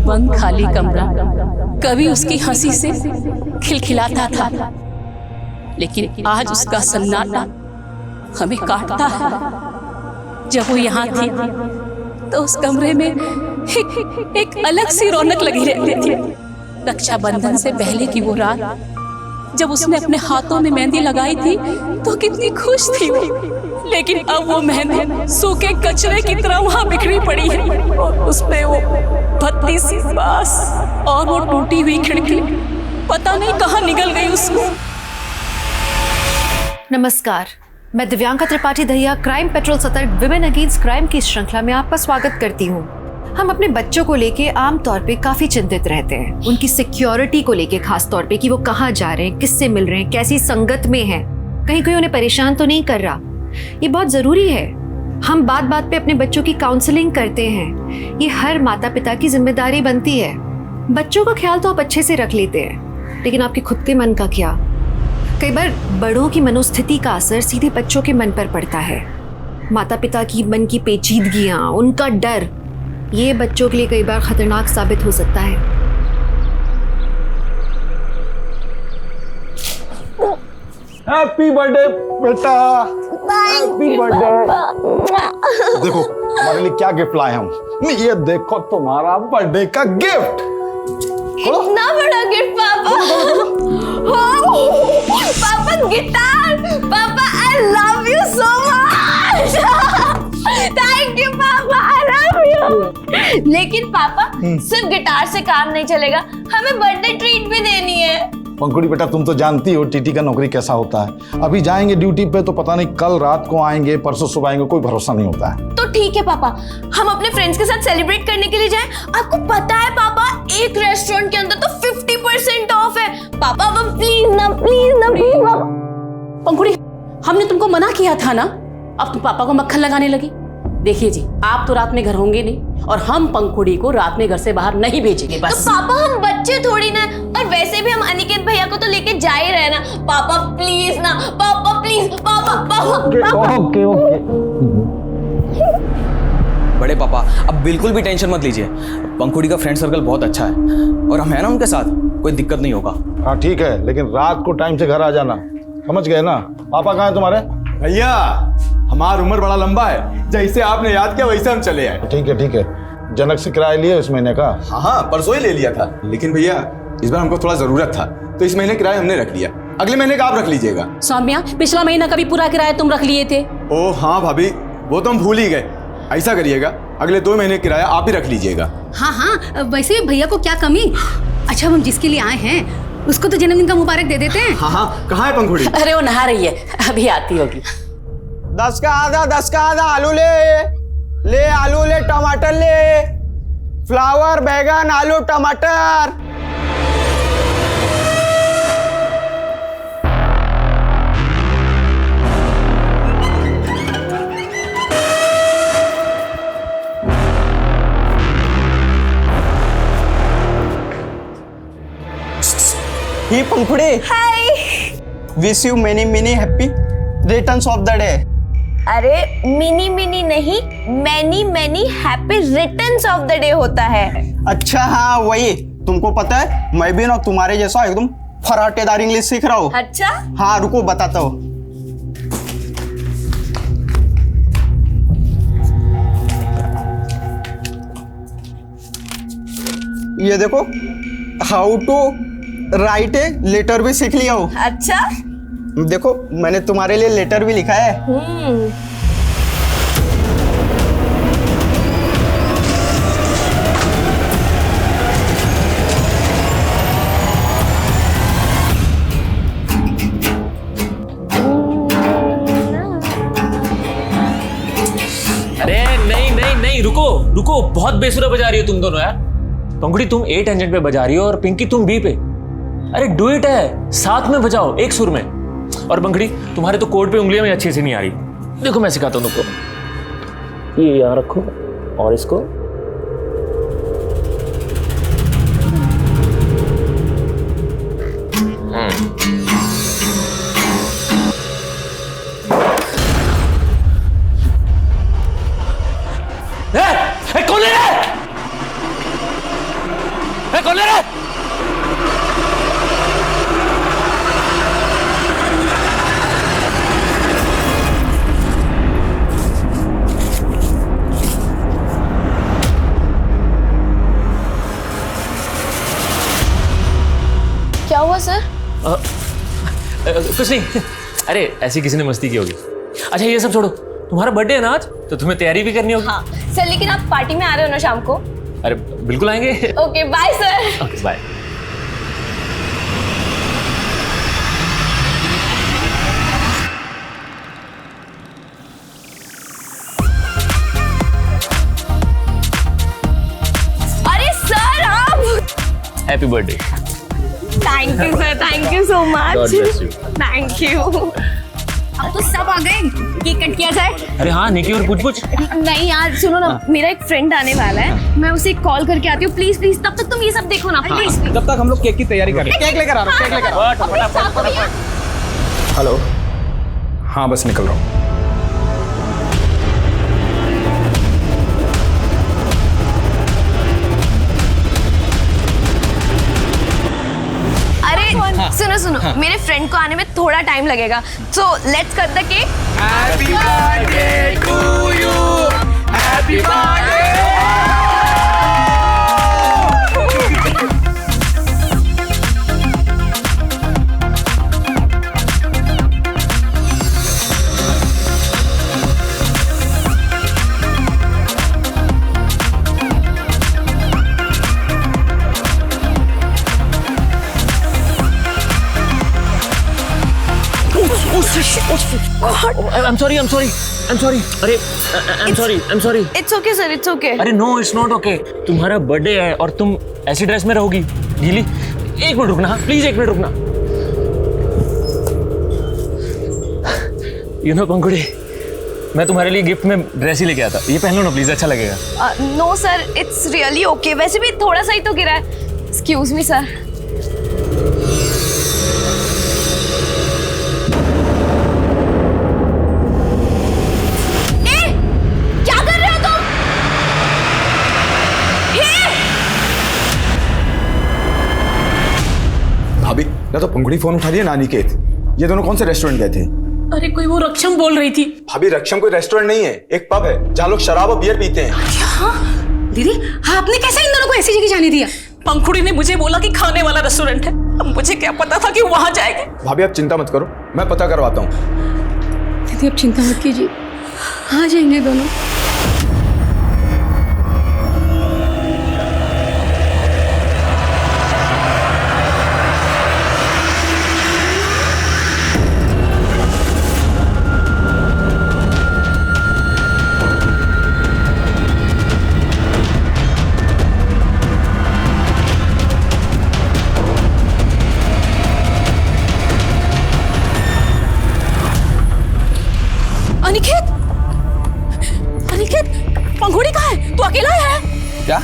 बंद खाली कमरा कभी उसकी हंसी से खिलखिलाता था, लेकिन आज उसका सन्नाटा हमें काटता है। जब वो यहाँ थी तो उस कमरे में एक अलग सी रौनक लगी रहती थी। रक्षाबंधन से पहले की वो रात जब उसने अपने हाथों में मेहंदी लगाई थी तो कितनी खुश थी वो, लेकिन अब वो मेहंदी सूखे कचरे की तरह वहाँ बिखरी पड़ी है और उसमें वो भद्दी सी बास और वो टूटी हुई खिड़की पता नहीं कहाँ निकल गई उसको। नमस्कार, मैं दिव्यांका त्रिपाठी दहिया क्राइम पेट्रोल सतर्क विमेन अगेंस्ट क्राइम की श्रृंखला में आपका स्वागत करती हूँ। हम अपने बच्चों को लेके आमतौर पे काफी चिंतित रहते हैं, उनकी सिक्योरिटी को लेके खास तौर पे कि वो कहाँ जा रहे हैं, किससे मिल रहे हैं, कैसी संगत में हैं, कहीं कोई उन्हें परेशान तो नहीं कर रहा। ये बहुत जरूरी है। हम बात बात पे अपने बच्चों की काउंसलिंग करते हैं, ये हर माता पिता की जिम्मेदारी बनती है। बच्चों का ख्याल तो आप अच्छे से रख लेते हैं, लेकिन आपके खुद के मन का क्या? कई बार बड़ों की मनोस्थिति का असर सीधे बच्चों के मन पर पड़ता है। माता पिता की मन की पेचीदगियां, उनका डर, ये बच्चों के लिए कई बार खतरनाक साबित हो सकता है। हैप्पी बर्थडे बेटा, हैप्पी बर्थडे। देखो हमारे लिए क्या गिफ्ट लाए हम। ये देखो तुम्हारा बर्थडे का गिफ्ट। इतना बड़ा गिफ्ट पापा। पापा गिटार। पापा I love you so much. Thank you पापा, आई लव यू। लेकिन पापा सिर्फ गिटार से काम नहीं चलेगा, हमें बर्थडे ट्रीट भी देनी है। पंखुड़ी बेटा, तुम तो जानती हो टीटी का नौकरी कैसा होता है। अभी जाएंगे ड्यूटी पे तो पता नहीं कल रात को आएंगे, परसों सुबह आएंगे, कोई भरोसा नहीं होता है। तो ठीक है पापा, हम अपने फ्रेंड्स के साथ सेलिब्रेट करने के लिए जाएं। आपको पता है पापा, एक रेस्टोरेंट के अंदर तो 50% ऑफ है। पापा अब प्लीज ना, प्लीज ना, प्लीज ना। पंखुड़ी, हमने तुमको मना किया था ना, अब तुम पापा को मक्खन लगाने लगी। देखिए जी, आप तो रात में घर होंगे नहीं और हम पंखुड़ी को रात में घर से बाहर नहीं भेजेंगे बस। तो पापा हम बच्चे थोड़ी ना, और वैसे भी हम अनिकेत भैया को तो लेके जा ही रहे ना। पापा प्लीज ना, पापा प्लीज, पापा पापा। Okay okay. बड़े पापा अब बिल्कुल भी टेंशन मत लीजिए, पंखुड़ी का फ्रेंड सर्कल बहुत अच्छा है और हम है ना उनके साथ, कोई दिक्कत नहीं होगा। हाँ ठीक है, लेकिन रात को टाइम से घर आ जाना, समझ गए ना? पापा कहाँ है तुम्हारे? भैया हमारा उम्र बड़ा लंबा है, जैसे आपने याद किया वैसे हम चले आए। ठीक है ठीक है। जनक से किराया लिया इस महीने का? हाँ परसों ही ले लिया था, लेकिन भैया इस बार हमको थोड़ा जरूरत था तो इस महीने किराया हमने रख लिया। अगले महीने का आप रख लीजिएगा। सौम्या, पिछला महीना का भी पूरा किराया तुम रख लिए थे। ओ हाँ भाभी, वो तो हम भूल ही गए। ऐसा करिएगा, अगले 2 महीने किराया आप ही रख लीजिएगा। हाँ हाँ, वैसे भी भैया को क्या कमी। अच्छा, हम जिसके लिए आए हैं उसको तो जन्मदिन का मुबारक दे देते हैं। हाँ हाँ, कहाँ है पंखुड़ी? अरे वो नहा रही है, अभी आती होगी। 10 का आधा आलू ले आलू ले, टमाटर ले, फ्लावर, बैगन, आलू, टमाटर। ही पंखुड़ी, hi. Wish you many many happy returns of the day. अरे मिनी मिनी नहीं, many many happy returns of the day होता है। अच्छा हाँ वही, तुमको पता है मैं भी ना तुम्हारे जैसा एकदम फराटेदार इंग्लिश सीख रहा हूँ। अच्छा हाँ रुको बताता हूँ। ये देखो, how to write a letter भी सीख लिया हूँ। अच्छा, देखो मैंने तुम्हारे लिए लेटर भी लिखा है। अरे नहीं नहीं नहीं, रुको रुको, बहुत बेसुरा बजा रही हो तुम दोनों यार। पंखुड़ी तुम ए टेंजेंट पे बजा रही हो और पिंकी तुम बी पे। अरे डुएट है, साथ में बजाओ एक सुर में। और पंखुड़ी तुम्हारे तो कोड पे उंगलियां में अच्छी से नहीं आ रही। देखो मैं सिखाता हूं तुमको। ये यहाँ रखो और इसको कौन है? कुछ नहीं, अरे ऐसी किसी ने मस्ती की होगी। अच्छा ये सब छोड़ो, तुम्हारा बर्थडे है ना आज, तो तुम्हें तैयारी भी करनी होगी। हाँ सर, लेकिन आप पार्टी में आ रहे हो ना शाम को? अरे बिल्कुल आएंगे। Okay bye sir. Okay bye. अरे सर आप, happy birthday. Thank you sir, thank you so much. God bless you. Thank you. अब तो सब आ गए, केक कट किया जाए। अरे हाँ निकी और पूछ नहीं यार सुनो ना, मेरा एक फ्रेंड आने वाला है, मैं उसे कॉल करके आती हूँ प्लीज प्लीज। तब तक तुम ये सब देखो ना प्लीज प्लीज। तब तक हम लोग केक की तैयारी करें। केक लेकर आ रहा हूँ, केक लेकर आ रहा हूँ। हेलो, हाँ बस निकल रहा हूँ। अरे सुनो सुनो, मेरे फ्रेंड को आने में थोड़ा टाइम लगेगा, so let's cut the cake. Happy birthday to you, happy birthday. I'm sorry. अरे I'm sorry. It's okay sir, it's okay. अरे नो इट्स नॉट ओके। तुम्हारा बर्थडे है और तुम ऐसी ड्रेस में रहोगी गीली। एक मिनट रुकना, प्लीज एक मिनट रुकना। यू नो पंखुड़ी, मैं तुम्हारे लिए गिफ्ट में ड्रेस ही लेके आता। ये पहन लो ना प्लीज, अच्छा लगेगा। No sir, it's really okay. वैसे भी थोड़ा सा ही तो गिरा है। Excuse me sir. भाभी, या तो पंखुड़ी फोन उठा लिया ना निकेत। ये दोनों कौन से रेस्टोरेंट गए थे? अरे कोई वो रक्षम बोल रही थी। भाभी रक्षम कोई रेस्टोरेंट नहीं है, एक पब है जहाँ लोग शराब और बियर पीते हैं। दीदी हाँ, आपने कैसे इन दोनों को ऐसी जगह जाने दिया? पंखुड़ी ने मुझे बोला कि खाने वाला रेस्टोरेंट है, अब मुझे क्या पता था कि वहां जाएंगे। भाभी आप चिंता मत करो, मैं पता करवाता हूँ। दीदी अब चिंता मत कीजिए, आ जाएंगे दोनों। अनिकेत, पंखुड़ी कहाँ है? तू अकेला है? क्या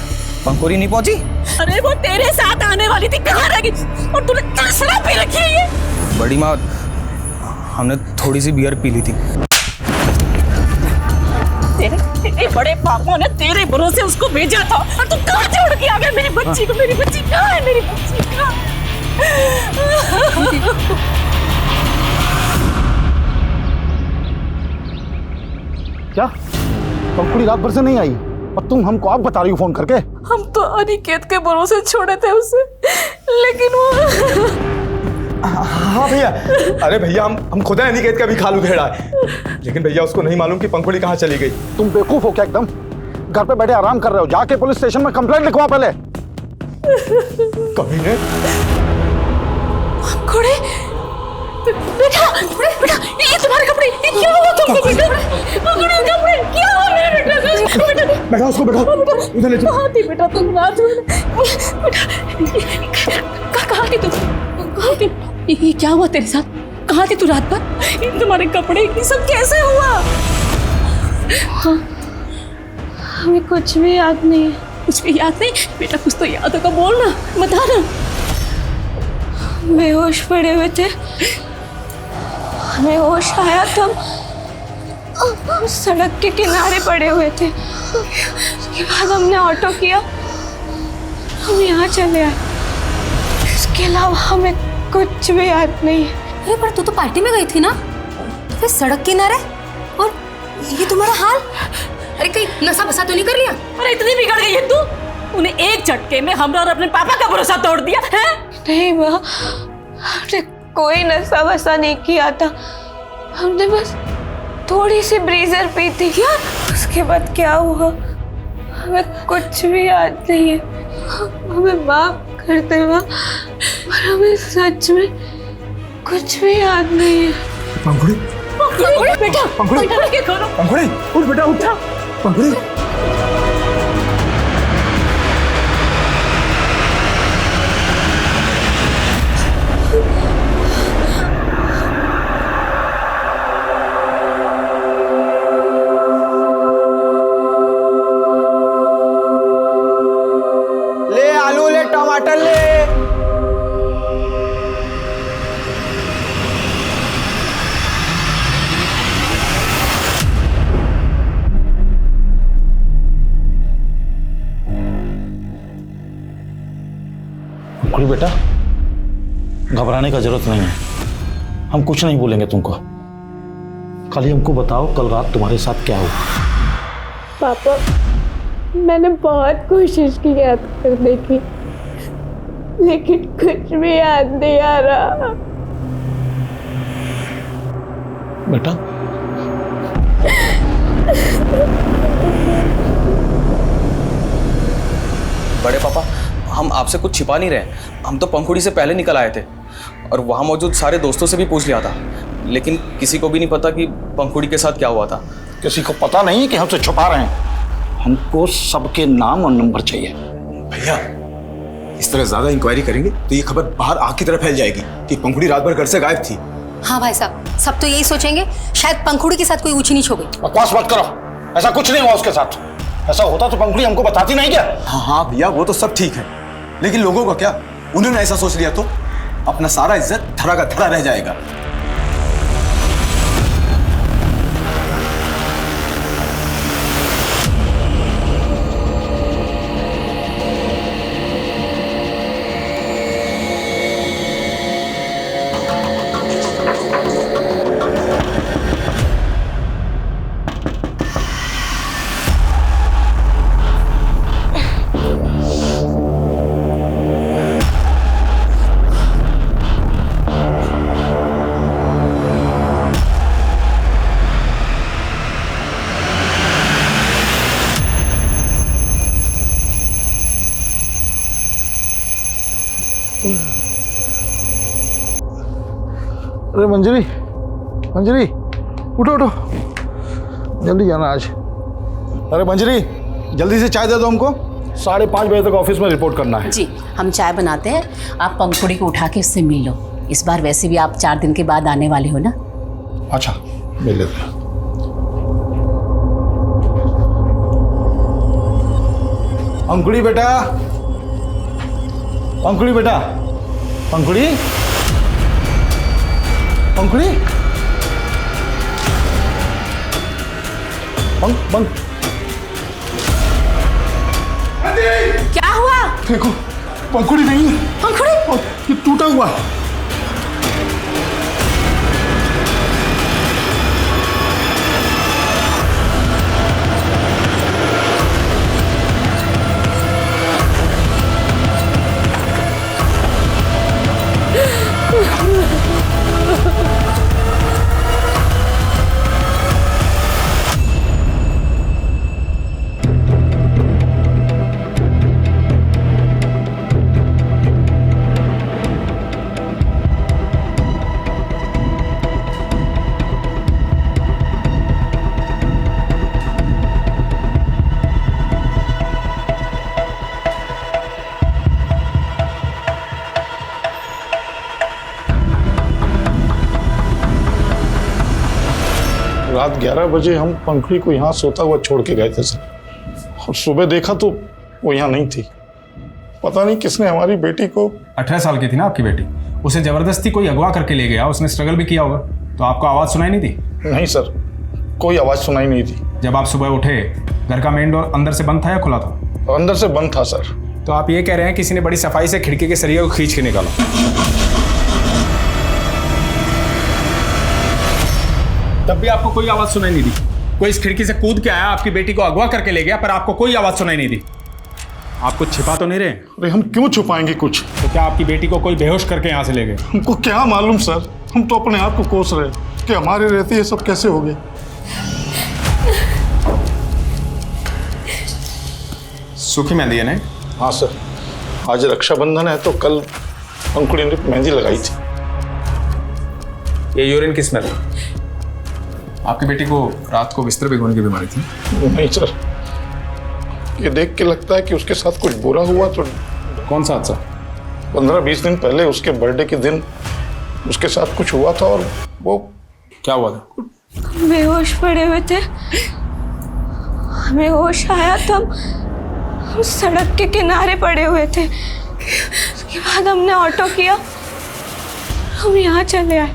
पंखुड़ी नहीं पहुंची? अरे वो तेरे साथ आने वाली थी, कहाँ रह गई? और तूने क्या शराब पी रखी है ये? बड़ी माँ, हमने थोड़ी सी बियर पी ली थी। तेरे बड़े पापा ने तेरे भरोसे उसको भेजा था और तू कहाँ छोड़ के आ गया मेरी बच्ची को? मेरी बच्ची कहाँ है? मेरी बच्ची कहाँ? क्या पंखुड़ी रात भर से नहीं आई और तुम हमको आप बता रही हो फोन करके? हम तो अनिकेत के भरोसे छोड़े थे उसे, लेकिन वो हाँ भैया, अरे भैया हम खुद अनिकेत का भी खाल उधेड़ा है, लेकिन भैया उसको नहीं मालूम कि पंखुड़ी कहाँ चली गई। तुम बेवकूफ हो क्या एकदम? घर पे बैठे आराम कर रहे हो, जाके पुलिस स्टेशन में कंप्लेंट लिखवा पहले। कभी ने पंखुड़ी, बेटा ये तुम्हारे कपड़े, ये क्या हुआ तुमको बेटा? पंखुड़ी कपड़े क्या हुआ मेरे बेटा? बैठा उसको, बैठा इधर ले जाओ। कहाँ थी बेटा तुम रात में? बेटा कहाँ थी तुम? कहाँ थी? ये क्या हुआ तेरे साथ? कहाँ थी तू रात भर? ये तुम्हारे कपड़े ये सब कैसे हुआ? हाँ, हमें कुछ भी याद नहीं है। कुछ भी याद नहीं? बेटा कुछ तो याद होगा, बोल ना, बता ना। बेहोश पड़े हुए थे, हमें होश आया तब हम सड़क के किनारे पड़े हुए थे। उसके बाद हमने ऑटो किया, हम यहाँ चले आए। इसके अलावा हमें कुछ भी याद नहीं है। अरे पर तू तो पार्टी में गई थी ना, तो फिर सड़क किनारे और ये तुम्हारा हाल? अरे कहीं नशा बसा तो नहीं कर लिया? अरे इतनी बिगड़ गई है तू? उन्हें एक झटके में हमरा और अपने पापा का भरोसा तोड़ दिया है? नहीं माँ, हमने कोई नशा वसा नहीं किया था। हमने बस थोड़ी सी ब्रीजर पी थी। क्या उसके बाद क्या हुआ हमें कुछ भी याद नहीं है। हमें माफ कर दे माँ, पर हमें सच में कुछ भी याद नहीं है। पंखुड़ी बेटा पंखुड़ी पंखुड़ी उठ बेटा उठ पंखुड़ी। ले आलू ले टमाटर ले। पंखुड़ी बेटा, घबराने का जरूरत नहीं है, हम कुछ नहीं बोलेंगे तुमको। खाली हमको बताओ कल रात तुम्हारे साथ क्या हुआ। पापा मैंने बहुत कोशिश की याद करने की, लेकिन कुछ भी याद नहीं आ रहा। बेटा बड़े पापा, हम आपसे कुछ छिपा नहीं रहे। हम तो पंखुड़ी से पहले निकल आए थे और वहाँ मौजूद सारे दोस्तों से भी पूछ लिया था, लेकिन किसी को भी नहीं पता कि पंखुड़ी के साथ क्या हुआ था। किसी को पता नहीं कि हमसे छुपा रहे हैं। हमको सबके नाम और नंबर चाहिए। भैया इस तरह ज्यादा इंक्वायरी करेंगे तो ये खबर बाहर आग की तरह फैल जाएगी कि पंखुड़ी रात भर घर से गायब थी। हाँ भाई साहब, सब तो यही सोचेंगे शायद पंखुड़ी के साथ कोई ऊंच नीच हो गई। बकवास मत करो, ऐसा कुछ नहीं हुआ उसके साथ। ऐसा होता तो पंखुड़ी हमको बताती नहीं क्या? हाँ भैया वो तो सब ठीक है, लेकिन लोगों का क्या? उन्होंने ऐसा सोच लिया तो अपना सारा इज्जत धरा का धरा रह जाएगा। अरे मंजरी, मंजरी उठो उठो, जल्दी जाना आज। अरे मंजरी जल्दी से चाय दे दो हमको, 5:30 बजे तक ऑफिस में रिपोर्ट करना है। जी हम चाय बनाते हैं, आप पंखुड़ी को उठा के उससे मिल लो। इस बार वैसे भी आप 4 दिन के बाद आने वाले हो ना। अच्छा मिल लेते हैं। पंखुड़ी बेटा, पंखुड़ी बेटा, पंखुड़ी पंखुड़ी क्या हुआ? देखो पंखुड़ी नहीं है। पंखुड़ी? ये टूटा हुआ है। रात 11 बजे हम पंखुड़ी को यहाँ सोता हुआ छोड़ के गए थे सर, और सुबह देखा तो वो यहाँ नहीं थी। पता नहीं किसने हमारी बेटी को। 18 साल की थी ना आपकी बेटी, उसे जबरदस्ती कोई अगवा करके ले गया, उसने स्ट्रगल भी किया होगा। तो आपको आवाज़ सुनाई नहीं थी? नहीं सर, कोई आवाज़ सुनाई नहीं थी। जब आप सुबह उठे घर का मेन डोर अंदर से बंद था या खुला था? अंदर से बंद था सर। तो आप ये कह रहे हैं किसी ने बड़ी सफाई से खिड़की के सरिया को खींच के निकाला? तब भी आपको कोई आवाज़ सुनाई नहीं दी? कोई इस खिड़की से कूद के आया, आपकी बेटी को अगवा करके ले गया, पर आपको कोई आवाज़ सुनाई नहीं दी? आप कुछ छिपा तो नहीं रहे? अरे हम क्यों छुपाएंगे कुछ? तो क्या आपकी बेटी को कोई बेहोश करके यहाँ से ले गए? हमको क्या मालूम सर, हम तो अपने आप को कोस रहे कि हमारे रहते ये सब कैसे हो गए। सूखी मेहंदी है नहीं? हाँ सर, आज रक्षाबंधन है तो कल पंखुड़ी ने मेहंदी लगाई थी। ये यूरिन की स्मेल। आपकी बेटी को रात को बिस्तर भिगोने की बीमारी थी? नहीं सर, ये देख के लगता है कि उसके साथ कुछ बुरा हुआ। तो कौन सा हादसा? 15-20 दिन पहले उसके बर्थडे के दिन उसके साथ कुछ हुआ था। और वो क्या हुआ था? बेहोश पड़े हुए थे, हमें होश आया तो हम सड़क के किनारे पड़े हुए थे। उसके बाद हमने ऑटो किया, हम यहाँ चले आए।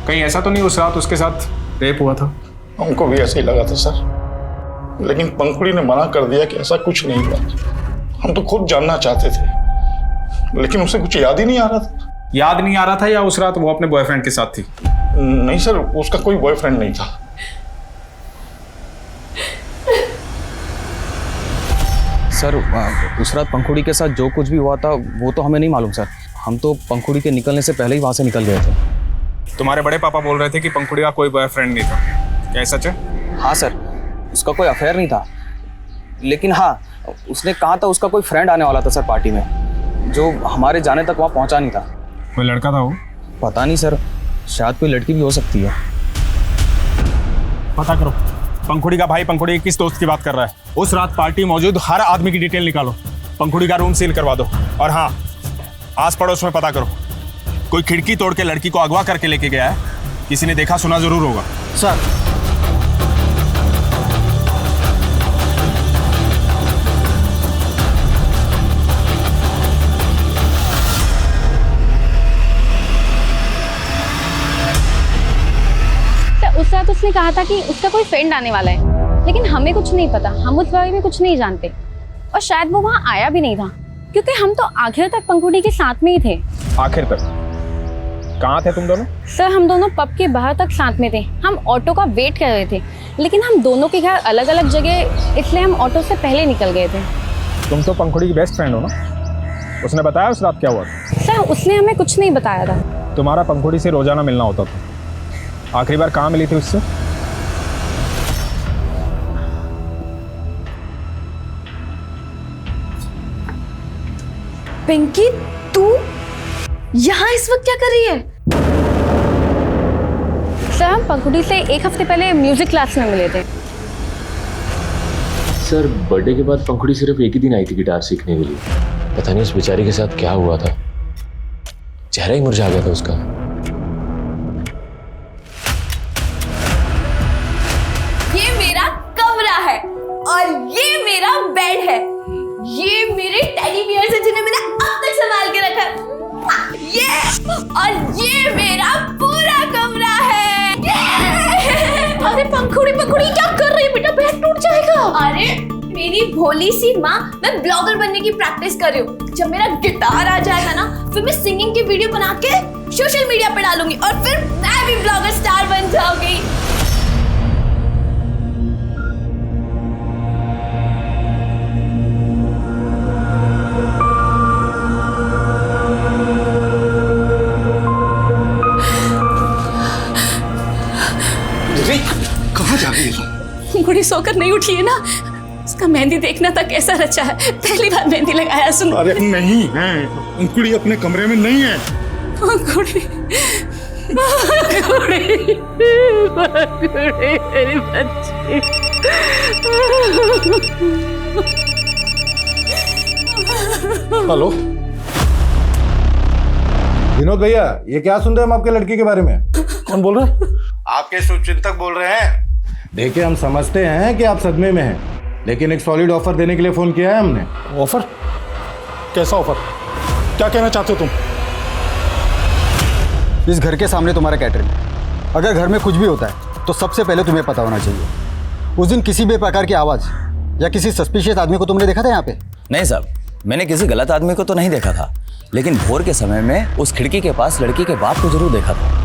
कहीं ऐसा तो नहीं उस रात उसके साथ रेप हुआ था? हमको भी ऐसे ही लगा था सर, लेकिन पंखुड़ी ने मना कर दिया कि ऐसा कुछ नहीं हुआ। हम तो खुद जानना चाहते थे, लेकिन उसे कुछ याद ही नहीं आ रहा था। याद नहीं आ रहा था या उस रात वो अपने बॉयफ्रेंड के साथ थी? नहीं सर, उसका कोई बॉयफ्रेंड नहीं था। सर उस रात पंखुड़ी के साथ जो कुछ भी हुआ था वो तो हमें नहीं मालूम सर। हम तो पंखुड़ी के निकलने से पहले ही वहाँ से निकल गए थे। तुम्हारे बड़े पापा बोल रहे थे कि पंखुड़ी का कोई बॉयफ्रेंड नहीं था, क्या सच है? हाँ सर, उसका कोई अफेयर नहीं था, लेकिन हाँ उसने कहा था उसका कोई फ्रेंड आने वाला था सर पार्टी में, जो हमारे जाने तक वहाँ पहुँचा नहीं था। कोई लड़का था वो? पता नहीं सर, शायद कोई लड़की भी हो सकती है। पता करो पंखुड़ी का भाई पंखुड़ी के किस दोस्त की बात कर रहा है। उस रात पार्टी मौजूद हर आदमी की डिटेल निकालो, पंखुड़ी का रूम सील करवा दो। और हाँ, आस पड़ोस में पता करो, कोई खिड़की तोड़ के लड़की को अगवा करके लेके गया है, किसी ने देखा सुना जरूर होगा। सर उस रात उसने कहा था कि उसका कोई फ्रेंड आने वाला है, लेकिन हमें कुछ नहीं पता, हम उस बारे में कुछ नहीं जानते। और शायद वो वहाँ आया भी नहीं था, क्योंकि हम तो आखिर तक पंखुड़ी के साथ में ही थे। आखिर तक? कहाँ थे तुम दोनों? सर हम दोनों पब के बाहर तक साथ में थे, हम ऑटो का वेट कर रहे थे, लेकिन हम दोनों के घर अलग अलग जगह, इसलिए हम ऑटो से पहले निकल गए थे। तुम तो पंखुड़ी की बेस्ट फ्रेंड हो ना? उसने बताया उस रात क्या हुआ था? सर उसने हमें कुछ नहीं बताया था। तुम्हारा पंखुड़ी से रोजाना मिलना होता था, आखिरी बार कहाँ मिली थी उससे? पिंकी, तू यहाँ इस वक्त क्या कर रही है? सर हम पंखुड़ी से एक हफ्ते पहले म्यूजिक क्लास में मिले थे। सर बर्थडे के बाद पंखुड़ी सिर्फ एक ही दिन आई थी गिटार सीखने के लिए। पता नहीं उस बेचारी के साथ क्या हुआ था, चेहरा ही मुरझा गया था उसका। ये मेरा कमरा है और ये मेरा बेड है। ये मेरे टेडी बियर्स हैं जिन्हें मैंने अब तक संभाल के रखा है। ये और ये मेरा पूरा कमरा है। अरे पंखुड़ी क्या कर रही है बेटा, बेड टूट जाएगा। अरे मेरी भोली सी माँ, मैं ब्लॉगर बनने की प्रैक्टिस कर रही हूँ। जब मेरा गिटार आ जाएगा ना, फिर मैं सिंगिंग की वीडियो बना के सोशल मीडिया पे डालूंगी और फिर मैं भी ब्लॉगर स्टार बन जाऊंगी। कहाँ जा रही है? पंखुड़ी सोकर नहीं उठी है ना, उसका मेहंदी देखना था कैसा रचा है। पहली बार मेहंदी लगाया सुन। अरे नहीं है, पंखुड़ी अपने कमरे में नहीं है। पंखुड़ी मेरी बच्ची। हेलो विनोद भैया, ये क्या सुन रहे हैं हम आपके लड़की के बारे में? कौन बोल रहा है? आपके शुभचिंतक बोल रहे हैं। देखिए हम समझते हैं कि आप सदमे में हैं, लेकिन एक सॉलिड ऑफर देने के लिए फोन किया है हमने। ऑफर? कैसा ऑफर? क्या कहना चाहते हो तुम? इस घर के सामने तुम्हारा कैटरिंग, अगर घर में कुछ भी होता है तो सबसे पहले तुम्हें पता होना चाहिए। उस दिन किसी भी प्रकार की आवाज़ या किसी सस्पिशियस आदमी को तुमने देखा था यहाँ पे? नहीं साहब, मैंने किसी गलत आदमी को तो नहीं देखा था, लेकिन भोर के समय में उस खिड़की के पास लड़की के बाप को जरूर देखा था।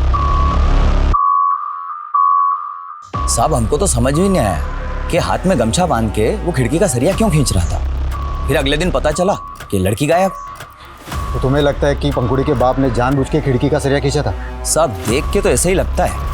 साहब हमको तो समझ भी नहीं आया कि हाथ में गमछा बांध के वो खिड़की का सरिया क्यों खींच रहा था। फिर अगले दिन पता चला कि लड़की गायब। तो तुम्हें लगता है कि पंखुड़ी के बाप ने जानबूझ के खिड़की का सरिया खींचा था? साहब देख के तो ऐसा ही लगता है।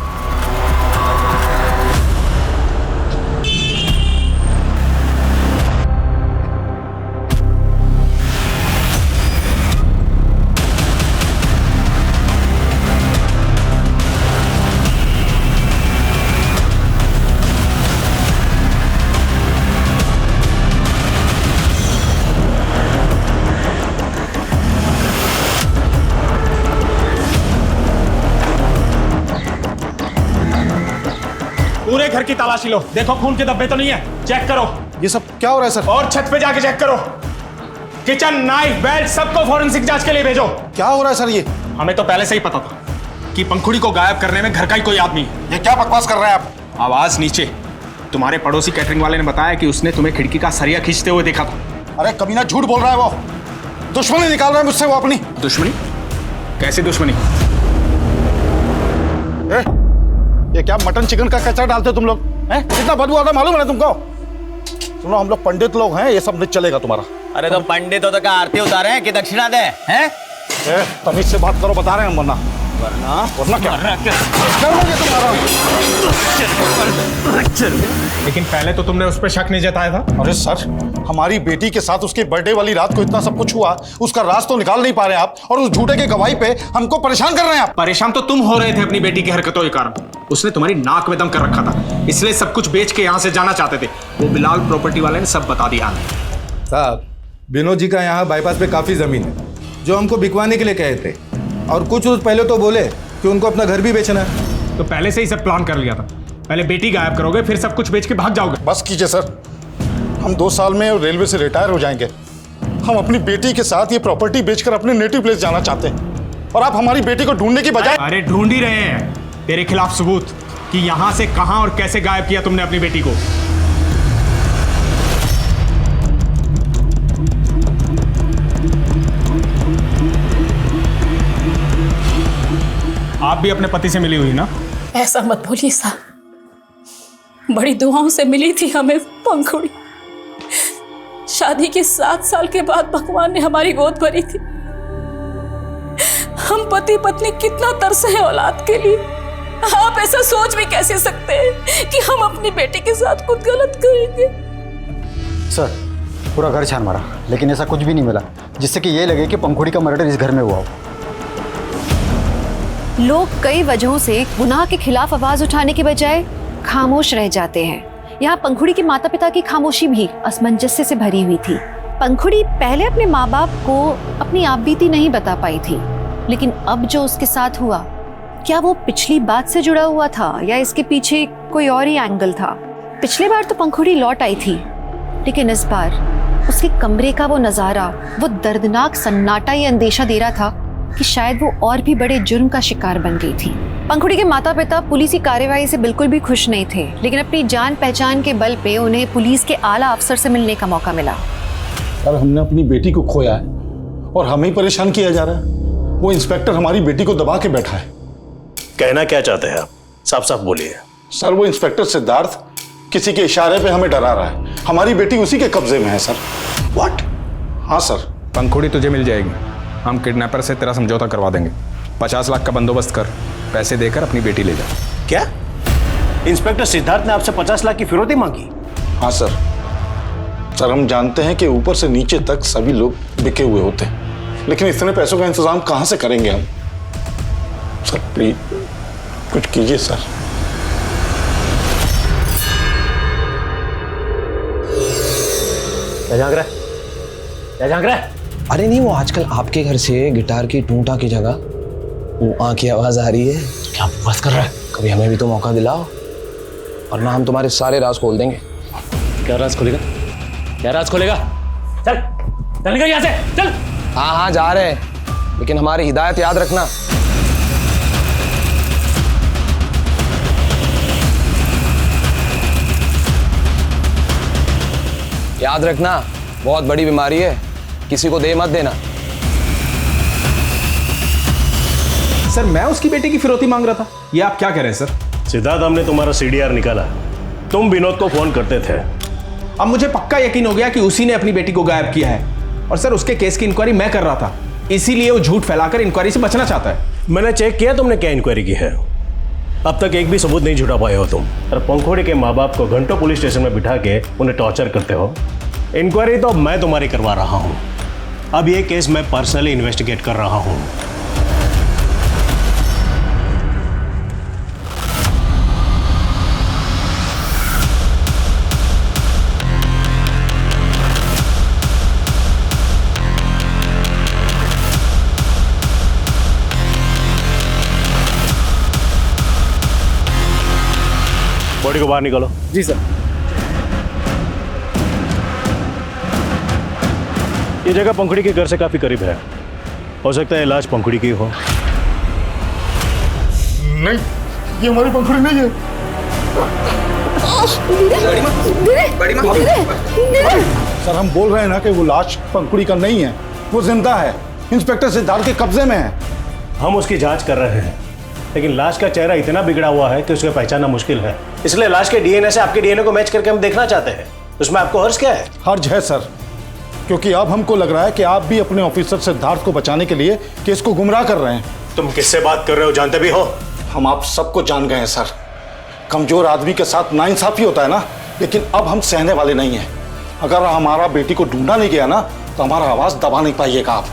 पूरे घर की तलाशी लो, देखो खून के धब्बे तो नहीं है, चेक करो। ये सब क्या हो रहा है सर? और छत पे जाके चेक करो। किचन, नाइफ, बेल्ट सबको फॉरेंसिक जांच के लिए भेजो। क्या हो रहा है सर? ये हमें तो पहले से ही पता था कि पंखुड़ी को गायब करने में घर का ही कोई आदमी है। ये क्या बकवास कर रहे हैं आप? आवाज नीचे। तुम्हारे पड़ोसी कैटरिंग वाले ने बताया कि उसने तुम्हें खिड़की का सरिया खींचते हुए देखा था। अरे कमीना झूठ बोल रहा है वो। दुश्मनी निकाल रहा है मुझसे वो अपनी। दुश्मनी? कैसी दुश्मनी? ये क्या मटन चिकन का कचरा डालते हो तुम लोग? हैं? कितना बदबू आता मालूम है ना तुमको? सुनो, हम लोग पंडित लोग हैं, ये सब नहीं चलेगा तुम्हारा। अरे तो पंडित हो तो क्या आरती उतारे हैं कि दक्षिणा दे हैं? तमीज से बात करो, बता रहे हैं हम। वरना क्या? लेकिन पहले तो तुमने उस पर शक नहीं जताया था। अरे सर, हमारी बेटी के साथ उसके बर्थडे वाली रात को इतना सब कुछ हुआ, उसका राज तो निकाल नहीं पा रहे आप, और उस झूठे के गवाही पे हमको परेशान कर रहे हैं आप। परेशान तो तुम हो रहे थे अपनी बेटी की हरकतों के कारण। उसने तुम्हारी नाक में दम कर रखा था, इसलिए सब कुछ बेच के यहाँ से जाना चाहते थे। वो बिलाल प्रॉपर्टी वाले ने सब बता दिया। साहब, विनोद जी का यहाँ बाईपास पे काफ़ी ज़मीन है जो हमको बिकवाने के लिए कहे थे, और कुछ रोज पहले तो बोले कि उनको अपना घर भी बेचना है। तो पहले से ही सब प्लान कर लिया था। पहले बेटी गायब करोगे, फिर सब कुछ बेच के भाग जाओगे। बस कीजिए सर, हम 2 साल में रेलवे से रिटायर हो जाएंगे। हम अपनी बेटी के साथ ये प्रॉपर्टी बेचकर अपने नेटिव प्लेस जाना चाहते हैं, और आप हमारी बेटी को ढूंढने की बजाय। अरे ढूंढ ही रहे हैं तेरे खिलाफ सबूत कि यहां से कहां और कैसे गायब किया तुमने अपनी बेटी को। आप भी अपने पति से मिली हुई ना? ऐसा मत बोलिए साहब, बड़ी दुआओं से मिली थी हमें पंखुड़ी। शादी के 7 साल के बाद भगवान ने हमारी गोद भरी थी। हम पति पत्नी कितना तरसे हैं औलाद के लिए। आप ऐसा सोच भी कैसे सकते हैं कि हम अपनी बेटी के साथ कुछ गलत करेंगे? सर, पूरा घर छान मारा, लेकिन ऐसा कुछ भी नहीं मिला जिससे कि ये लगे कि पंखुड़ी का मर्डर इस घर में हुआ हो। लोग कई वजहों से गुनाह के खिलाफ आवाज उठाने के बजाय खामोश रह जाते हैं। यहाँ पंखुड़ी के माता पिता की खामोशी भी असमंजस्य से भरी हुई थी। पंखुड़ी पहले अपने माँ बाप को अपनी आपबीती नहीं बता पाई थी, लेकिन अब जो उसके साथ हुआ, क्या वो पिछली बात से जुड़ा हुआ था या इसके पीछे कोई और ही एंगल था? पिछली बार तो पंखुड़ी लौट आई थी, लेकिन इस बार उसके कमरे का वो नजारा, वो दर्दनाक सन्नाटा ये अंदेशा दे रहा था कि शायद वो और भी बड़े जुर्म का शिकार बन गई थी। पंखुड़ी के माता पिता पुलिस कार्यवाही से बिल्कुल भी खुश नहीं थे, लेकिन अपनी जान पहचान के बल पे उन्हें पुलिस के आला अफसर से मिलने का मौका मिला। अब हमने अपनी बेटी को खोया है और हमें ही परेशान किया जा रहा है। वो इंस्पेक्टर हमारी बेटी को दबा के बैठा है। कहना क्या चाहते हैं आप? साफ साफ बोलिए। सर, वो इंस्पेक्टर सिद्धार्थ किसी के इशारे पे हमें डरा रहा है। हमारी बेटी उसी के कब्जे में है सर। व्हाट? हाँ सर। पंखुड़ी तुझे मिल जाएगी। हम किडनैपर से तेरा समझौता करवा देंगे। 50 लाख का बंदोबस्त कर, पैसे देकर अपनी बेटी ले जा। क्या इंस्पेक्टर सिद्धार्थ ने आपसे 50 लाख की फिरौती मांगी? हाँ सर। सर, हम जानते हैं कि ऊपर से नीचे तक सभी लोग बिके हुए होते हैं, लेकिन इतने पैसों का इंतजाम कहां से करेंगे हम? सर प्लीज कुछ कीजिए सर। क्या झांक रहा है? क्या झांक रहा है? अरे नहीं, वो आजकल आपके घर से गिटार की टूंटा की जगह वो आँख की आवाज आ रही है। क्या बस कर रहा है? कभी हमें भी तो मौका दिलाओ, और ना हम तुम्हारे सारे राज खोल देंगे। क्या राज खोलेगा? क्या राज खोलेगा? चल चल निकल यहाँ से, चल। हाँ हाँ जा रहे हैं, लेकिन हमारी हिदायत याद रखना। याद रखना, बहुत बड़ी बीमारी है, किसी को दे मत देना। सर, मैं उसकी बेटी की फिरौती मांग रहा था, ये आप क्या कह रहे हैं सर? सिद्धार्थ, हमने तुम्हारा CDR निकाला। तुम विनोद को फोन करते थे। अब मुझे पक्का यकीन हो गया कि उसी ने अपनी बेटी को गायब किया है, और सर उसके केस की इंक्वायरी मैं कर रहा था। इसीलिए वो झूठ फैलाकर इंक्वायरी से बचना चाहता है। मैंने चेक किया तुमने क्या इंक्वायरी की है, अब तक एक भी सबूत नहीं जुटा पाए हो तुम। और पंखुड़ी के माँ बाप को घंटों पुलिस स्टेशन में बिठा के उन्हें टॉर्चर करते हो। इंक्वायरी तो अब मैं तुम्हारी करवा रहा हूँ। अब ये केस मैं पर्सनली इन्वेस्टिगेट कर रहा हूँ। बॉडी को बाहर निकालो। जी सर। ये जगह पंखुड़ी के घर से काफी करीब है, हो सकता है लाश पंखुड़ी की हो। नहीं, ये हमारी पंखुड़ी नहीं है। सर हम बोल रहे हैं ना कि वो लाश पंखुड़ी का नहीं है, वो जिंदा है, इंस्पेक्टर सिद्धार्थ के कब्जे में है। हम उसकी जांच कर रहे हैं, लेकिन लाश का चेहरा इतना बिगड़ा हुआ है कि उसे पहचानना मुश्किल है। इसलिए लाश के डीएनए से आपके डीएनए को मैच करके हम देखना चाहते हैं। उसमें आपको हर्ज क्या है? हर्ज है सर, क्योंकि अब हमको लग रहा है कि आप भी अपने ऑफिसर सिद्धार्थ को बचाने के लिए केस को गुमराह कर रहे हैं। तुम किससे बात कर रहे हो, जानते भी हो? हम आप सबको जान गए हैं सर। कमजोर आदमी के साथ नाइंसाफी होता है ना, लेकिन अब हम सहने वाले नहीं हैं। अगर हमारा बेटी को ढूंढा नहीं गया ना, तो हमारा आवाज दबा नहीं पाइएगा आप।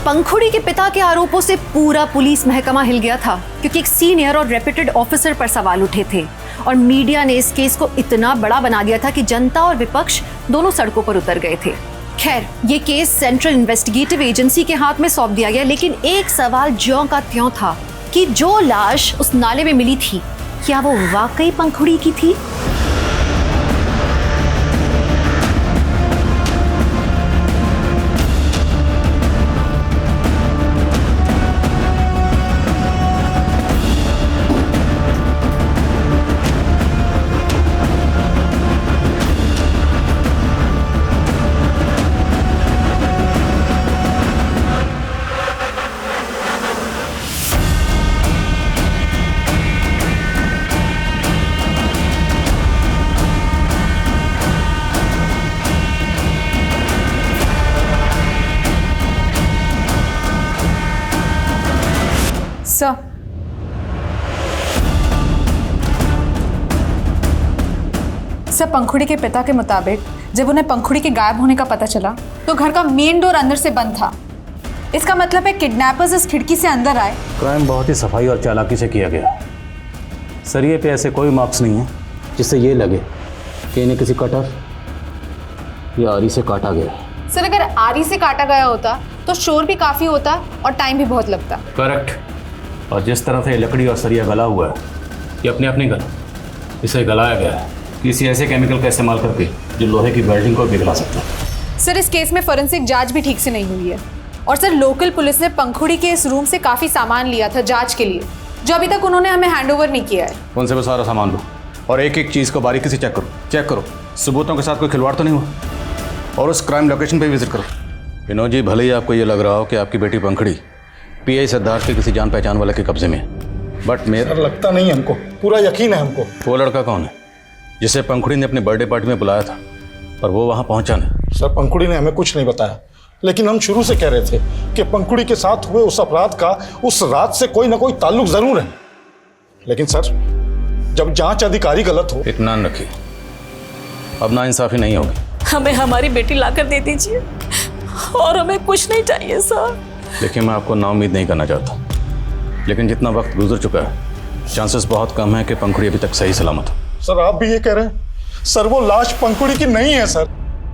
पंखुड़ी के पिता के आरोपों से पूरा पुलिस महकमा हिल गया था, क्योंकि एक सीनियर और रेप्यूटेड ऑफिसर पर सवाल उठे थे और मीडिया ने इस केस को इतना बड़ा बना दिया था कि जनता और विपक्ष दोनों सड़कों पर उतर गए थे। खैर, ये केस सेंट्रल इन्वेस्टिगेटिव एजेंसी के हाथ में सौंप दिया गया, लेकिन एक सवाल ज्यों का त्यों था कि जो लाश उस नाले में मिली थी, क्या वो वाकई पंखुड़ी की थी? सर, पंखुड़ी के पिता के मुताबिक जब उन्हें पंखुड़ी के गायब होने का पता चला तो घर का मेन डोर अंदर से बंद था। इसका मतलब है किडनैपर्स इस खिड़की से अंदर आए। क्राइम बहुत ही सफाई और चालाकी से किया गया। सरिये पे ऐसे कोई मार्क्स नहीं है जिससे ये लगे कि इन्हें किसी कटर या आरी से काटा गया। सर, अगर आरी से काटा गया होता तो शोर भी काफी होता और टाइम भी बहुत लगता। करेक्ट। और जिस तरह से ये लकड़ी और सरिया गला हुआ है, ये अपने आप नहीं गला, इसे गलाया गया है किसी ऐसे केमिकल का इस्तेमाल करके जो लोहे की वेल्डिंग को पिघला सकता है। सर, इस केस में फोरेंसिक जांच भी ठीक से नहीं हुई है। और सर, लोकल पुलिस ने पंखुड़ी के इस रूम से काफी सामान लिया था जांच के लिए, जो अभी तक उन्होंने हमें हैंडओवर नहीं किया है। उनसे भी सारा सामान लो और एक एक चीज़ को बारीकी से चेक करो, सबूतों के साथ कोई खिलवाड़ तो नहीं हुआ। और उस क्राइम लोकेशन पे विजिट करो। विनोद जी, भले ही आपको ये लग रहा हो कि आपकी बेटी पंखुड़ी पीआई सिद्धार्थ के किसी जान पहचान वाले के कब्जे में है, बट मेरा लगता नहीं है हमको, पूरा यकीन है हमको। वो लड़का कौन है जिसे पंखुड़ी ने अपने बर्थडे पार्टी में बुलाया था और वो वहाँ पहुँचा नहीं? सर, पंखुड़ी ने हमें कुछ नहीं बताया, लेकिन हम शुरू से कह रहे थे कि पंखुड़ी के साथ हुए उस अपराध का उस रात से कोई ना कोई ताल्लुक जरूर है। लेकिन सर, जब जांच अधिकारी गलत हो। इत्मीनान रखिए, अब नाइंसाफी नहीं होगी। हमें हमारी बेटी लाकर दे दीजिए और हमें कुछ नहीं चाहिए सर। देखिए, मैं आपको नाउम्मीद नहीं करना चाहता, लेकिन जितना वक्त गुजर चुका है, चांसेस बहुत कम है कि पंखुड़ी अभी तक सही सलामत हो। सर, आप भी ये कह रहे हैं? सर, वो लाश पंखुड़ी की नहीं है सर।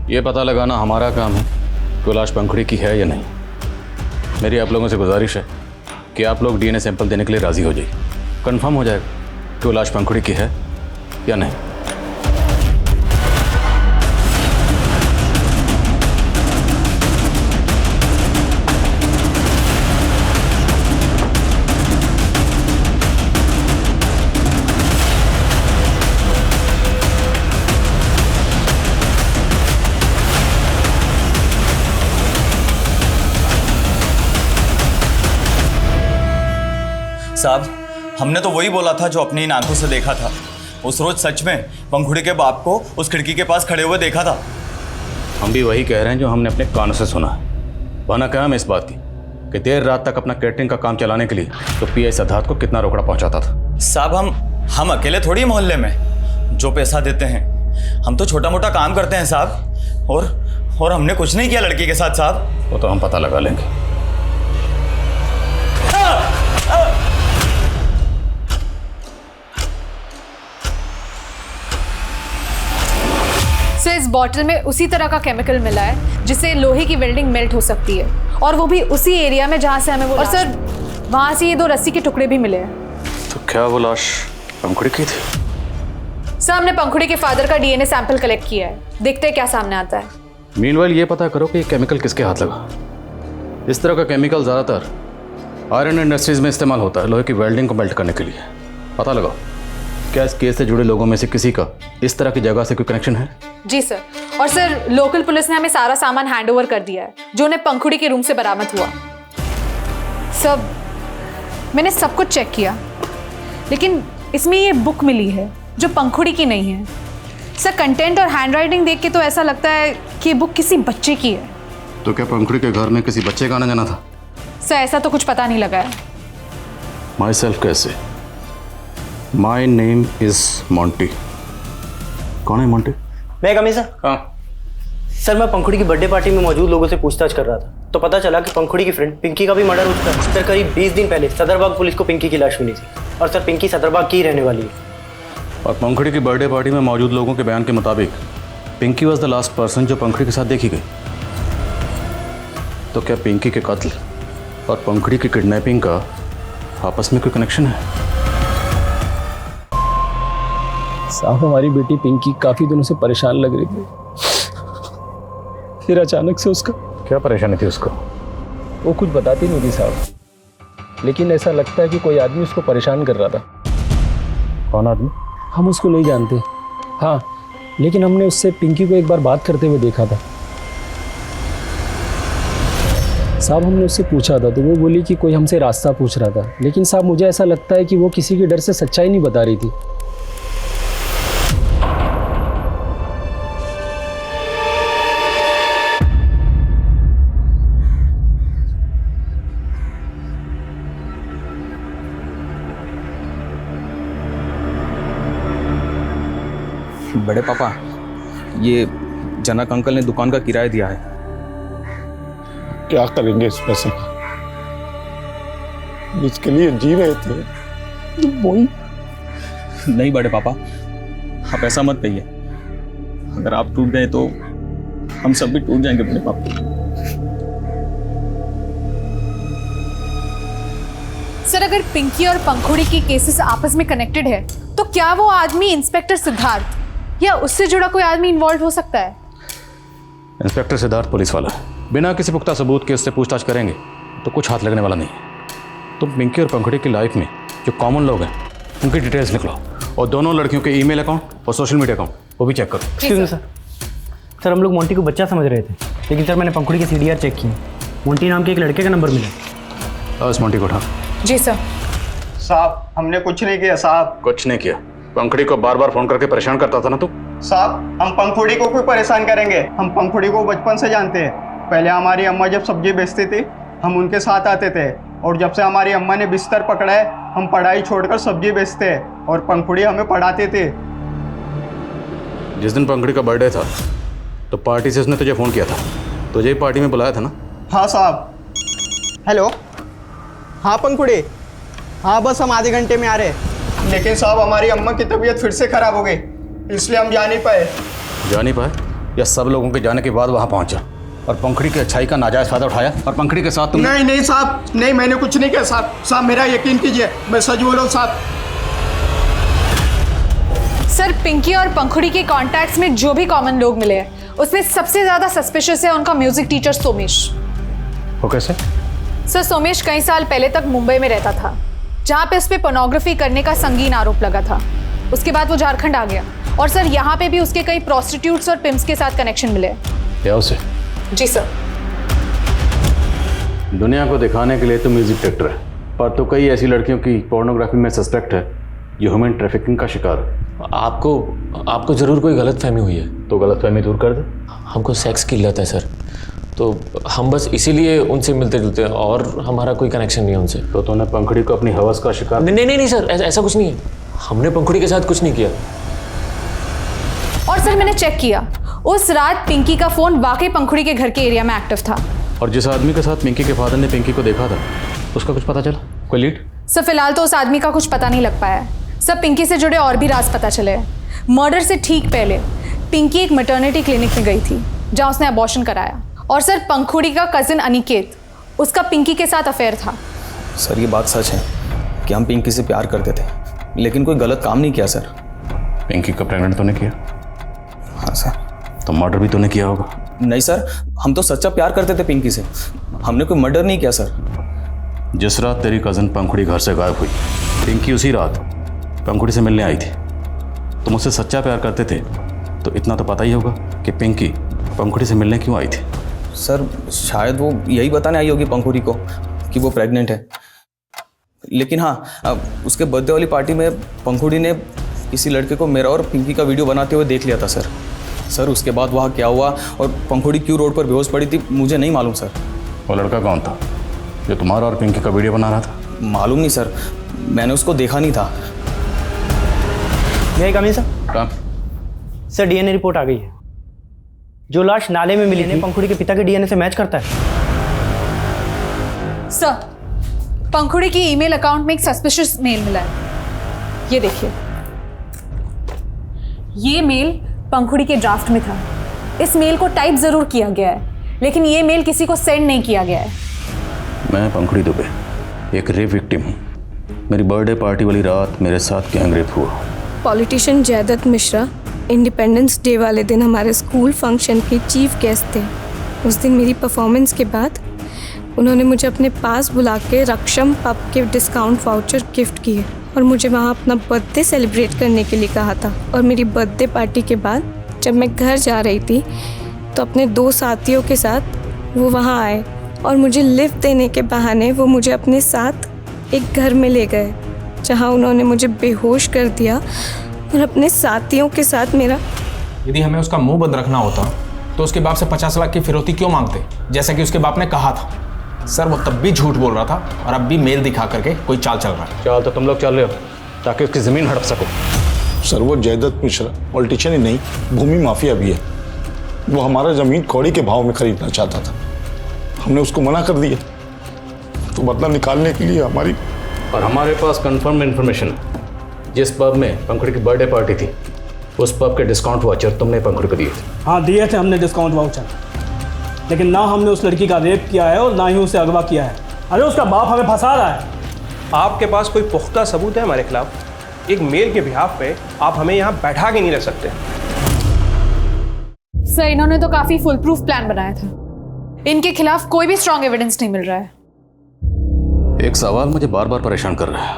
ये पता लगाना हमारा काम है कि वो लाश पंखुड़ी की है या नहीं। मेरी आप लोगों से गुजारिश है कि आप लोग डीएनए सैंपल देने के लिए राजी हो जाइए। कंफर्म हो जाएगा कि वो लाश पंखुड़ी की है या नहीं। साहब, हमने तो वही बोला था जो अपनी इन आंखों से देखा था। उस रोज सच में पंखुड़ी के बाप को उस खिड़की के पास खड़े हुए देखा था। हम भी वही कह रहे हैं जो हमने अपने कानों से सुना है। वरना क्या हम इस बात की कि देर रात तक अपना कैटरिंग का काम चलाने के लिए तो पीआई सिद्धार्थ को कितना रोकड़ा पहुंचाता था। साहब हम अकेले थोड़ी मोहल्ले में जो पैसा देते हैं, हम तो छोटा मोटा काम करते हैं साहब। और हमने कुछ नहीं किया लड़की के साथ साहब। वो तो हम पता लगा लेंगे। सर इस बॉटल में उसी तरह का केमिकल मिला है जिससे लोहे की वेल्डिंग मेल्ट हो सकती है, और वो भी उसी एरिया में जहां से हमें वो, और सर वहां से ये 2 रस्सी के टुकड़े भी मिले हैं। तो क्या वो लाश पंखुड़ी की थी? सर हमने पंखुड़ी के फादर का डीएनए सैंपल कलेक्ट किया है, देखते हैं क्या सामने आता है। मीनवाइल ये पता करो कि ये केमिकल किसके हाथ लगा। इस तरह का केमिकल ज़्यादातर आयरन इंडस्ट्रीज में इस्तेमाल होता है लोहे की वेल्डिंग को मेल्ट करने के लिए। पता लगाओ क्या इस केस से जुड़े लोगों में से किसी का इस तरह की जगह से कोई कनेक्शन है? जी सर, और सर लोकल पुलिस ने हमें सारा सामान हैंडओवर कर दिया है जो उन्हें पंखुड़ी के रूम से बरामद हुआ। सब मैंने सब कुछ चेक किया, लेकिन इसमें ये बुक मिली है जो पंखुड़ी की नहीं है। सर कंटेंट और हैंडराइटिंग देख के तो ऐसा लगता है कि ये बुक किसी बच्चे की है। तो क्या पंखुड़ी के घर में किसी बच्चे का आना जाना था? सर ऐसा तो कुछ पता नहीं लगा है। माई सेल्फ कैसे? My name is Monty. कौन है मॉन्टी? मैं कमी सर। हाँ सर, मैं पंखुड़ी की बर्थडे पार्टी में मौजूद लोगों से पूछताछ कर रहा था, तो पता चला कि पंखुड़ी की फ्रेंड पिंकी का भी मर्डर हो चुका है। सर करीब 20 दिन पहले सदरबाग पुलिस को पिंकी की लाश मिली थी, और सर पिंकी सदरबाग की रहने वाली है। और पंखुड़ी की बर्थडे पार्टी में मौजूद लोगों के बयान के मुताबिक Pinky was the last person जो पंखुड़ी के साथ देखी गई। तो क्या पिंकी के कत्ल और पंखुड़ी की किडनैपिंग का आपस में कोई कनेक्शन है? साहब हमारी बेटी पिंकी काफी दिनों से परेशान लग रही थी, फिर अचानक से उसका क्या परेशानी थी उसको? वो कुछ बताती नहीं थी साहब, लेकिन ऐसा लगता है कि कोई आदमी उसको परेशान कर रहा था। कौन आदमी? हम उसको नहीं जानते। हाँ, लेकिन हमने उससे पिंकी को एक बार बात करते हुए देखा था साहब। हमने उससे पूछा था तो वो बोली कि कोई हमसे रास्ता पूछ रहा था, लेकिन साहब मुझे ऐसा लगता है कि वो किसी के डर से सच्चाई नहीं बता रही थी। बड़े पापा, ये जनक अंकल ने दुकान का किराया दिया है। क्या करेंगे इस पैसे का? जिसके लिए जी रहे थे वही। नहीं बड़े पापा, आप ऐसा मत कहिए। अगर आप टूट गए तो हम सब भी टूट जाएंगे बड़े पापा। सर अगर पिंकी और पंखुड़ी की केसेस आपस में कनेक्टेड है तो क्या वो आदमी इंस्पेक्टर सिद्धार्थ या उससे जुड़ा कोई आदमी इन्वॉल्व हो सकता है? इंस्पेक्टर सिद्धार्थ पुलिस वाला बिना किसी पुख्ता सबूत के उससे पूछताछ करेंगे तो कुछ हाथ लगने वाला नहीं है। तुम पिंकी और पंखुड़ी की लाइफ में जो कॉमन लोग हैं उनकी डिटेल्स निकलो, और दोनों लड़कियों के ईमेल अकाउंट और सोशल मीडिया अकाउंट वो भी चेक करो। Excuse me sir. सर हम लोग मोंटी को बच्चा समझ रहे थे, लेकिन सर मैंने पंखुड़ी के सीडीआर चेक किए, मोंटी नाम के एक लड़के का नंबर मिला। उस मोंटी को उठा। जी सर। साहब हमने कुछ नहीं किया साहब। कुछ नहीं किया? पंखुड़ी को बार बार फोन करके परेशान करता था ना तू? साहब हम पंखुड़ी को क्यों परेशान करेंगे? हम पंखुड़ी को बचपन से जानते हैं। पहले हमारी अम्मा जब सब्जी बेचती थी हम उनके साथ आते थे, और जब से हमारी अम्मा ने बिस्तर पकड़ा है हम पढ़ाई छोड़कर सब्जी बेचते हैं, और पंखुड़ी हमें पढ़ाते थे। जिस दिन पंखुड़ी का बर्थडे था तो पार्टी से उसने तुझे फोन किया था, तुझे ही पार्टी में बुलाया था ना? हाँ साहब। हेलो, हाँ पंखुड़ी, हाँ बस हम आधे घंटे में आ रहे। लेकिन साहब हमारी अम्मा की तबीयत फिर से खराब हो गई, इसलिए हम जा नहीं पाए। जा नहीं पाए या सब लोगों के जाने के बाद वहाँ पहुँचा और पंखुड़ी की अच्छाई का नाजायज़ फायदा उठाया और पंखुड़ी के साथ तुम? नहीं नहीं साहब, नहीं मैंने कुछ नहीं किया साहब। साहब मेरा यकीन कीजिए, मैं सच बोल रहा हूँ साहब। सर पिंकी और पंखुड़ी के कॉन्टैक्ट्स में जो भी कॉमन लोग मिले हैं उसमें सबसे ज्यादा सस्पिशियस है उनका म्यूजिक टीचर सोमेश। वो कैसे? सर सोमेश कई साल पहले तक मुंबई में रहता था, जहाँ पे उस पर पोर्नोग्राफी करने का संगीन आरोप लगा था। उसके बाद वो झारखंड आ गया, और सर यहाँ पे भी उसके कई प्रोस्टिट्यूट्स और पिम्प्स के साथ कनेक्शन मिले। क्या उसे? जी सर। दुनिया को दिखाने के लिए तो म्यूजिक डायरेक्टर है, पर तो कई ऐसी लड़कियों की पोर्नोग्राफी में सस्पेक्ट है ये ह्यूमन ट्रैफिकिंग का शिकार है। आपको जरूर कोई गलतफहमी हुई है। तो गलतफहमी दूर कर दे। हमको सेक्स की लत है सर, तो हम बस इसीलिए उनसे मिलते जुलते हैं और हमारा कोई कनेक्शन नहीं है उनसे। तो तूने पंखुड़ी को अपनी हवस का शिकार? नहीं सर, ऐसा कुछ नहीं है। हमने पंखुड़ी के साथ कुछ नहीं किया। और सर मैंने चेक किया, उस रात पिंकी का फोन वाकई पंखुड़ी के घर के एरिया में एक्टिव था। और जिस आदमी के साथ पिंकी के फादर ने पिंकी को देखा था, उसका कुछ पता चला? कोई लीड? सर फिलहाल तो उस आदमी का कुछ पता नहीं लग पाया। सब पिंकी से जुड़े और भी राज पता चले। मर्डर से ठीक पहले पिंकी एक मैटरनिटी क्लिनिक में गई थी जहां उसने अबॉर्शन कराया। और सर पंखुड़ी का कजिन अनिकेत, उसका पिंकी के साथ अफेयर था। सर ये बात सच है कि हम पिंकी से प्यार करते थे, लेकिन कोई गलत काम नहीं किया सर। पिंकी को प्रेग्नेंट तूने किया? हाँ सर। तो मर्डर भी तूने किया होगा? नहीं सर, हम तो सच्चा प्यार करते थे पिंकी से, हमने कोई मर्डर नहीं किया सर। जिस रात तेरी कजन पंखुड़ी घर से गायब हुई, पिंकी उसी रात पंखुड़ी से मिलने आई थी। तुम उससे सच्चा प्यार करते थे तो इतना तो पता ही होगा कि पिंकी पंखुड़ी से मिलने क्यों आई थी। सर शायद वो यही बताने आई होगी पंखुड़ी को कि वो प्रेग्नेंट है। लेकिन हाँ, उसके बर्थडे वाली पार्टी में पंखुड़ी ने किसी लड़के को मेरा और पिंकी का वीडियो बनाते हुए देख लिया था सर। सर उसके बाद वहाँ क्या हुआ और पंखुड़ी क्यों रोड पर बेहोश पड़ी थी मुझे नहीं मालूम सर। वो लड़का कौन था जो तुम्हारा और पिंकी का वीडियो बना रहा था? मालूम नहीं सर, मैंने उसको देखा नहीं था। मैं कमी सर? कहाँ? सर डीएनए रिपोर्ट आ गई है। जो लाश नाले में मिली थी पंखुड़ी के पिता के डीएनए से मैच करता है। सर पंखुड़ी की ईमेल अकाउंट में एक सस्पिशियस मेल मिला है, ये देखिए। ये मेल पंखुड़ी के ड्राफ्ट में था। इस मेल को टाइप जरूर किया गया है, लेकिन ये मेल किसी को सेंड नहीं किया गया है। मैं पंखुड़ी दुबे, एक रेप विक्टिम हूँ। मेरी बर्थडे पार्टी वाली रात मेरे साथ गैंग रेप हुआ। Politician Jaydatt Mishra independence day वाले दिन हमारे स्कूल फंक्शन के चीफ गेस्ट थे। उस दिन मेरी परफॉर्मेंस के बाद उन्होंने मुझे अपने पास बुला के रक्षम पब के डिस्काउंट वाउचर गिफ्ट किए और मुझे वहाँ अपना बर्थडे सेलिब्रेट करने के लिए कहा था। और मेरी बर्थडे पार्टी के बाद जब मैं घर जा रही थी तो अपने 2 साथियों के साथ वो वहाँ आए और मुझे लिफ्ट देने के बहाने वो मुझे अपने साथ एक घर में ले गए, जहाँ उन्होंने मुझे बेहोश कर दिया और अपने साथियों के साथ मेरा। यदि हमें उसका मुंह बंद रखना होता तो उसके बाप से 50 लाख की फिरौती क्यों मांगते, जैसा कि उसके बाप ने कहा था। सर वो तब भी झूठ बोल रहा था और अब भी मेल दिखा करके कोई चाल चल रहा है। चाल तो तुम लोग चल रहे हो ताकि उसकी जमीन हड़प सको। सर वो जयदत्त मिश्रा पॉलिटिशियन ही नहीं, भूमि माफिया भी है। वो हमारा जमीन कौड़ी के भाव में खरीदना चाहता था, हमने उसको मना कर दिया। तो बदला निकालने के लिए और हमारे पास कंफर्म इन्फॉर्मेशन है, जिस पब में पंखुड़ी की बर्थडे पार्टी थी उस पब के डिस्काउंट वाउचर तुमने पंखुड़ी को दिए थे। हाँ दिए थे हमने डिस्काउंट वाउचर, लेकिन ना हमने उस लड़की का रेप किया है और ना ही उसे अगवा किया है। अरे उसका बाप हमें फंसा रहा है। आपके पास कोई पुख्ता सबूत है हमारे खिलाफ? एक मेल के बिहाफ पे आप हमें यहाँ बैठा के नहीं रख सकते। सर इन्होंने तो काफी फुल प्रूफ प्लान बनाया था। इनके खिलाफ कोई भी स्ट्रॉन्ग एविडेंस नहीं मिल रहा है। एक सवाल मुझे बार बार परेशान कर रहा है,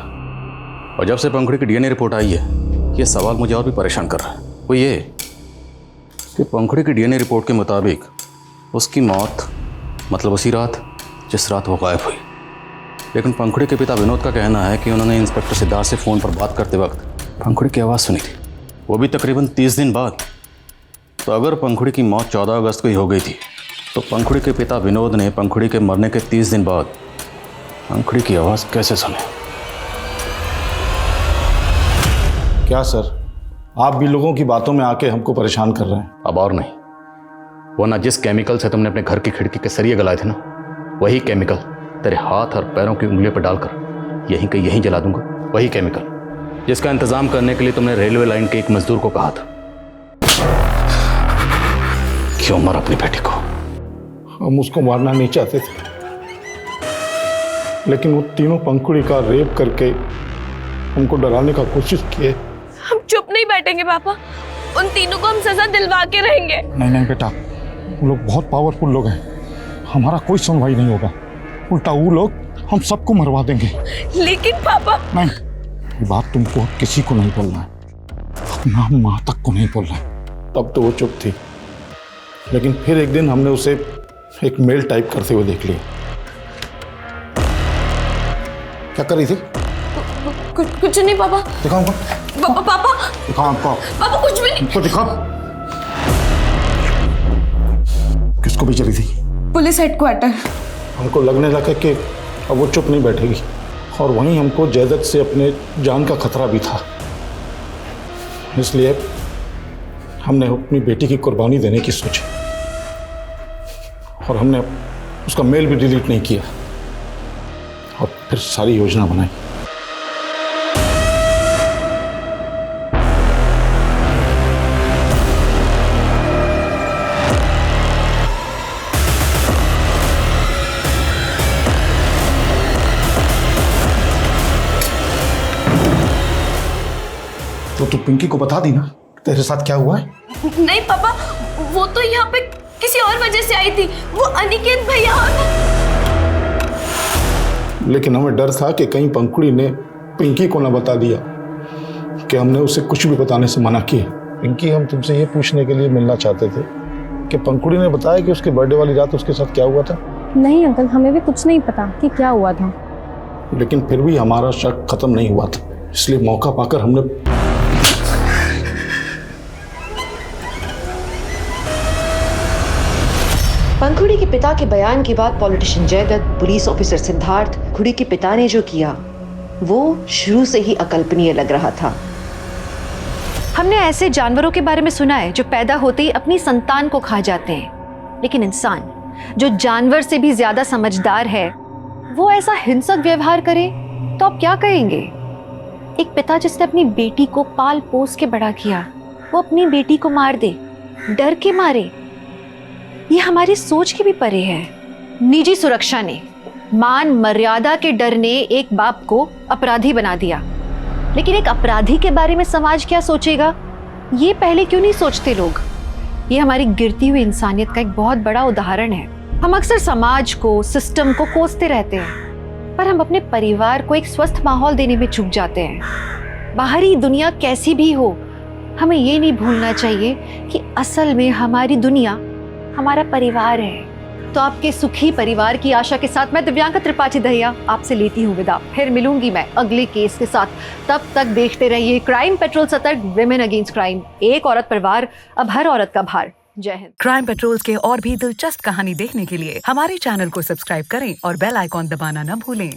और जब से पंखुड़ी की डीएनए रिपोर्ट आई है ये सवाल मुझे और भी परेशान कर रहा है। वो ये कि पंखुड़ी की डीएनए रिपोर्ट के मुताबिक उसकी मौत मतलब उसी रात जिस रात वो गायब हुई। लेकिन पंखुड़ी के पिता विनोद का कहना है कि उन्होंने इंस्पेक्टर सिद्धार्थ से फ़ोन पर बात करते वक्त पंखुड़ी की आवाज़ सुनी थी, वो भी तकरीबन 30 दिन बाद। तो अगर पंखुड़ी की मौत 14 अगस्त को ही हो गई थी तो पंखुड़ी के पिता विनोद ने पंखुड़ी के मरने के 30 दिन बाद पंखुड़ी की आवाज़ कैसे सुनी? क्या सर, आप भी लोगों की बातों में आके हमको परेशान कर रहे हैं? अब और नहीं, वरना जिस केमिकल से तुमने अपने घर की खिड़की के सरिये गलाए थे ना, वही केमिकल तेरे हाथ और पैरों की उंगलियों पर डालकर यहीं के यहीं जला दूंगा। वही केमिकल जिसका इंतजाम करने के लिए तुमने रेलवे लाइन के एक मजदूर को कहा था। क्यों मारा अपनी बेटी को? हम उसको मारना नहीं चाहते थे, लेकिन वो तीनों पंखुड़ी का रेप करके हमको डराने का कोशिश किए। हम चुप नहीं बैठेंगे पापा, उन तीनों को हम सजा दिलवा के रहेंगे। नहीं बेटा, वो लोग बहुत पावरफुल लोग हैं, हमारा कोई सुनवाई नहीं होगा। उल्टा वो लोग हम सबको मरवा देंगे। लेकिन पापा नहीं, ये बात तुमको किसी को नहीं बोलना है, अपना माँ तक को नहीं बोलना है। तब तो वो चुप थी, लेकिन फिर एक दिन हमने उसे एक मेल टाइप करते हुए देख लिया। क्या कर रही थी? कुछ नहीं पापा। दिखाओ हमको। पापा दिखाओ हमको। पापा कुछ भी नहीं। हमको दिखाओ। किसको भी चली थी? Police headquarter. हमको लगने लगा कि अब वो चुप नहीं बैठेगी, और वहीं हमको जैदत से अपने जान का खतरा भी था। इसलिए हमने अपनी बेटी की कुर्बानी देने की सोची, और हमने उसका मेल भी डिलीट नहीं किया, और फिर सारी योजना बनाई। तो तू पिंकी को बता दी ना तेरे साथ क्या हुआ है? नहीं पापा, वो तो यहाँ पे किसी और वजह से आई थी, वो अनिकेत भैया। लेकिन हमें डर था कि कहीं पंखुड़ी ने पिंकी को ना बता दिया कि हमने उसे कुछ भी बताने से मना किया। पिंकी, हम तुमसे ये पूछने के लिए मिलना चाहते थे कि पंखुड़ी ने बताया कि उसके बर्थडे वाली रात उसके साथ क्या हुआ था? नहीं अंकल, हमें भी कुछ नहीं पता कि क्या हुआ था। लेकिन फिर भी हमारा शक खत्म नहीं हुआ था, इसलिए मौका पाकर हमने पंखुड़ी के पिता के बयान के बाद politician Jaidatt, police officer Siddharth, Khudi के पिता ने जो किया वो शुरू से ही अकल्पनीय लग रहा था। हमने ऐसे जानवरों के बारे में सुना है जो पैदा होते ही अपनी संतान को खा जाते हैं, लेकिन इंसान जो जानवर से भी ज्यादा समझदार है वो ऐसा हिंसक व्यवहार करे तो आप क्या कहेंगे? एक पिता जिसने अपनी बेटी को पाल पोस के बड़ा किया, वो अपनी बेटी को मार दे, डर के मारे। ये हमारी सोच के भी परे है। निजी सुरक्षा ने, मान मर्यादा के डर ने एक बाप को अपराधी बना दिया, लेकिन एक अपराधी के बारे में समाज क्या सोचेगा ये पहले क्यों नहीं सोचते लोग? ये हमारी गिरती हुई इंसानियत का एक बहुत बड़ा उदाहरण है। हम अक्सर समाज को, सिस्टम को कोसते रहते हैं, पर हम अपने परिवार को एक स्वस्थ माहौल देने में चूक जाते हैं। बाहरी दुनिया कैसी भी हो, हमें ये नहीं भूलना चाहिए कि असल में हमारी दुनिया हमारा परिवार है। तो आपके सुखी परिवार की आशा के साथ मैं दिव्यांका त्रिपाठी दहिया आपसे लेती हूँ विदा। फिर मिलूंगी मैं अगले केस के साथ। तब तक देखते रहिए क्राइम पेट्रोल सतर्क, विमेन अगेंस्ट क्राइम। एक औरत पर वार, अब हर औरत का भार। जय हिंद। क्राइम पेट्रोल के और भी दिलचस्प कहानी देखने के लिए हमारे चैनल को सब्सक्राइब करें और बेल आइकॉन दबाना न भूलें।